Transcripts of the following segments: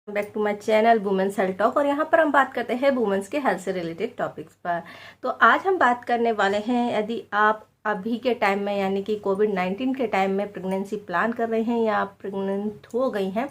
Back to my channel women's health talk. और यहाँ पर हम बात करते हैं वुमेन्स के हेल्थ से रिलेटेड टॉपिक्स पर। तो आज हम बात करने वाले हैं, यदि आप अभी के टाइम में यानी कि कोविड-19 के टाइम में प्रेगनेंसी प्लान कर रहे हैं या आप प्रेग्नेंट हो गई हैं,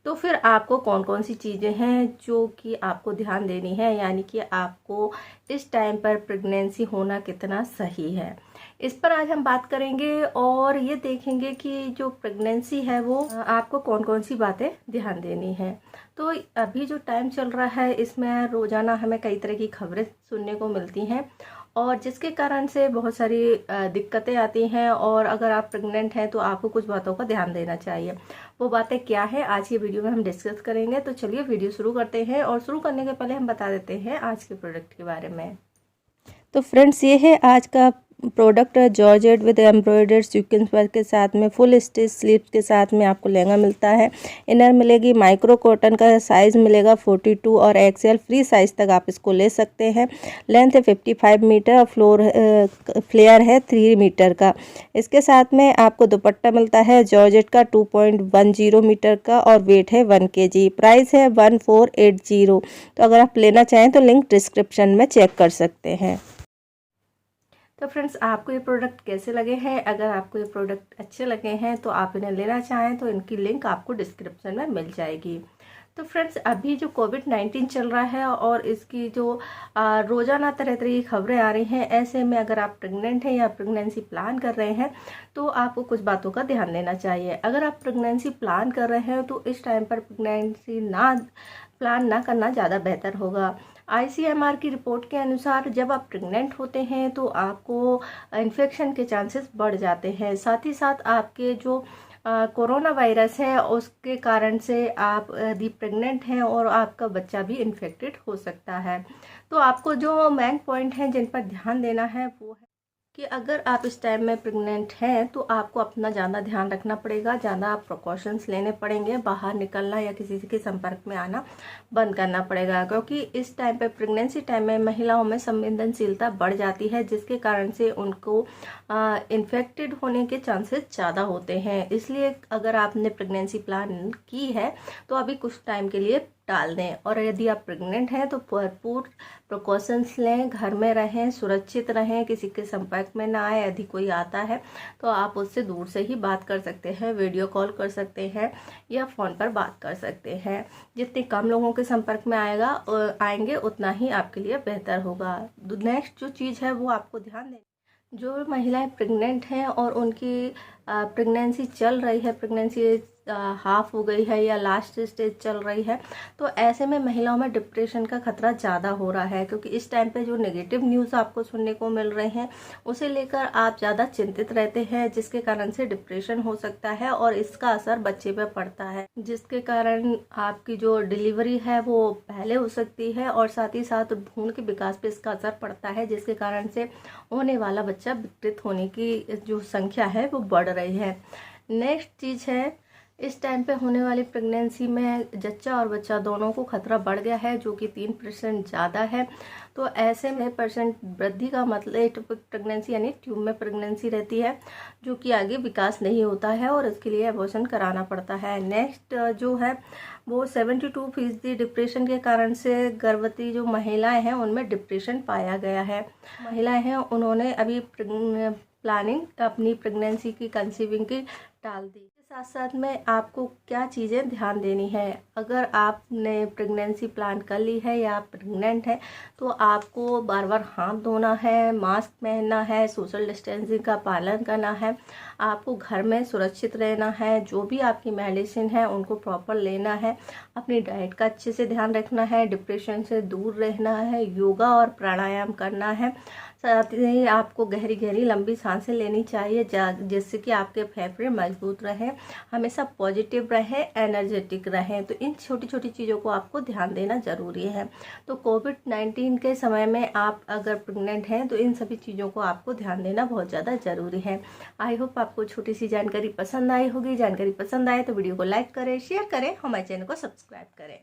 तो फिर आपको कौन कौन सी चीज़ें हैं जो कि आपको ध्यान देनी है, यानी कि आपको इस टाइम पर प्रेगनेंसी होना कितना सही है, इस पर आज हम बात करेंगे। और ये देखेंगे कि जो प्रेगनेंसी है वो आपको कौन कौन सी बातें ध्यान देनी है। तो अभी जो टाइम चल रहा है इसमें रोज़ाना हमें कई तरह की खबरें सुनने को मिलती हैं, और जिसके कारण से बहुत सारी दिक्कतें आती हैं। और अगर आप प्रेग्नेंट हैं तो आपको कुछ बातों का ध्यान देना चाहिए। वो बातें क्या है आज की वीडियो में हम डिस्कस करेंगे। तो चलिए वीडियो शुरू करते हैं, और शुरू करने के पहले हम बता देते हैं आज के प्रोडक्ट के बारे में। तो फ्रेंड्स, ये है आज का product georgette with embroidered sequence work के साथ में फुल स्टिच स्लीव्स के साथ में आपको लहंगा मिलता है। इनर मिलेगी, माइक्रो कॉटन का साइज़ मिलेगा 42 और एक्सएल फ्री साइज़ तक आप इसको ले सकते हैं। लेंथ है 55 मीटर और फ्लेयर है 3 मीटर का। इसके साथ में आपको दुपट्टा मिलता है जॉर्जेट का 2.10 मीटर का और वेट है 1 kg। प्राइस है 1480। तो अगर आप लेना चाहें तो लिंक डिस्क्रिप्शन में चेक कर सकते हैं। तो फ्रेंड्स, आपको ये प्रोडक्ट कैसे लगे हैं? अगर आपको ये प्रोडक्ट अच्छे लगे हैं तो आप इन्हें लेना चाहें तो इनकी लिंक आपको डिस्क्रिप्शन में मिल जाएगी। तो फ्रेंड्स, अभी जो कोविड-19 चल रहा है और इसकी जो रोज़ाना तरह तरह की खबरें आ रही हैं, ऐसे में अगर आप प्रेग्नेंट हैं या प्रेगनेंसी प्लान कर रहे हैं तो आपको कुछ बातों का ध्यान देना चाहिए। अगर आप प्रेगनेंसी प्लान कर रहे हैं तो इस टाइम पर प्रेगनेंसी प्लान ना करना ज़्यादा बेहतर होगा। ICMR की रिपोर्ट के अनुसार जब आप प्रेग्नेंट होते हैं तो आपको इन्फेक्शन के चांसेस बढ़ जाते हैं। साथ ही साथ आपके जो कोरोना वायरस है उसके कारण से आप यदि प्रेग्नेंट हैं और आपका बच्चा भी इन्फेक्टेड हो सकता है। तो आपको जो मेन पॉइंट हैं जिन पर ध्यान देना है वो है कि अगर आप इस टाइम में प्रेग्नेंट हैं तो आपको अपना ज़्यादा ध्यान रखना पड़ेगा, ज़्यादा आप प्रिकॉशंस लेने पड़ेंगे। बाहर निकलना या किसी के संपर्क में आना बंद करना पड़ेगा, क्योंकि इस टाइम पे प्रेगनेंसी टाइम में महिलाओं में संवेदनशीलता बढ़ जाती है, जिसके कारण से उनको इन्फेक्टेड होने के चांसेस ज़्यादा होते हैं। इसलिए अगर आपने प्रेगनेंसी प्लान की है तो अभी कुछ टाइम के लिए टाल दें। और यदि आप प्रेग्नेंट हैं तो भरपूर प्रिकॉशंस लें, घर में रहें, सुरक्षित रहें, किसी के संपर्क में ना आए। यदि कोई आता है तो आप उससे दूर से ही बात कर सकते हैं, वीडियो कॉल कर सकते हैं या फ़ोन पर बात कर सकते हैं। जितने कम लोगों के संपर्क में आएंगे उतना ही आपके लिए बेहतर होगा। नेक्स्ट जो चीज़ है वो आपको ध्यान दें, जो महिलाएं प्रेग्नेंट हैं और उनकी प्रेगनेंसी चल रही है, प्रेगनेंसी हाफ हो गई है या लास्ट स्टेज चल रही है, तो ऐसे में महिलाओं में डिप्रेशन का खतरा ज़्यादा हो रहा है, क्योंकि इस टाइम पे जो नेगेटिव न्यूज़ आपको सुनने को मिल रहे हैं उसे लेकर आप ज़्यादा चिंतित रहते हैं, जिसके कारण से डिप्रेशन हो सकता है और इसका असर बच्चे पर पड़ता है, जिसके कारण आपकी जो डिलीवरी है वो पहले हो सकती है और साथ ही साथ भ्रूण के विकास पे इसका असर पड़ता है, जिसके कारण से होने वाला बच्चा विकृत होने की जो संख्या है वो बढ़ रही है। नेक्स्ट चीज़ है, इस टाइम पे होने वाली प्रेगनेंसी में जच्चा और बच्चा दोनों को खतरा बढ़ गया है, जो कि 3% ज़्यादा है। तो ऐसे में परसेंट वृद्धि का मतलब एक्टोपिक प्रेगनेंसी यानी ट्यूब में प्रेगनेंसी रहती है, जो कि आगे विकास नहीं होता है और इसके लिए अबॉर्शन कराना पड़ता है। नेक्स्ट जो है वो 72% डिप्रेशन के कारण से गर्भवती जो महिलाएं हैं उनमें डिप्रेशन पाया गया है। महिलाएं हैं उन्होंने अभी प्लानिंग अपनी प्रेगनेंसी की कंसीविंग की टाल दी। साथ साथ में आपको क्या चीज़ें ध्यान देनी है, अगर आपने प्रेगनेंसी प्लान कर ली है या प्रेग्नेंट है तो आपको बार बार हाथ धोना है, मास्क पहनना है, सोशल डिस्टेंसिंग का पालन करना है, आपको घर में सुरक्षित रहना है, जो भी आपकी मेडिसिन है उनको प्रॉपर लेना है, अपनी डाइट का अच्छे से ध्यान रखना है, डिप्रेशन से दूर रहना है, योगा और प्राणायाम करना है। साथ ही आपको गहरी गहरी लंबी सांसें लेनी चाहिए, जिससे कि आपके फेफड़े मजबूत रहें, हमेशा पॉजिटिव रहें, एनर्जेटिक रहें। तो इन छोटी छोटी चीज़ों को आपको ध्यान देना ज़रूरी है। तो कोविड-19 के समय में आप अगर प्रेग्नेंट हैं तो इन सभी चीज़ों को आपको ध्यान देना बहुत ज़्यादा ज़रूरी है। आई होप आपको छोटी सी जानकारी पसंद आई होगी। जानकारी पसंद आए तो वीडियो को लाइक करें, शेयर करें, हमारे चैनल को सब्सक्राइब करें।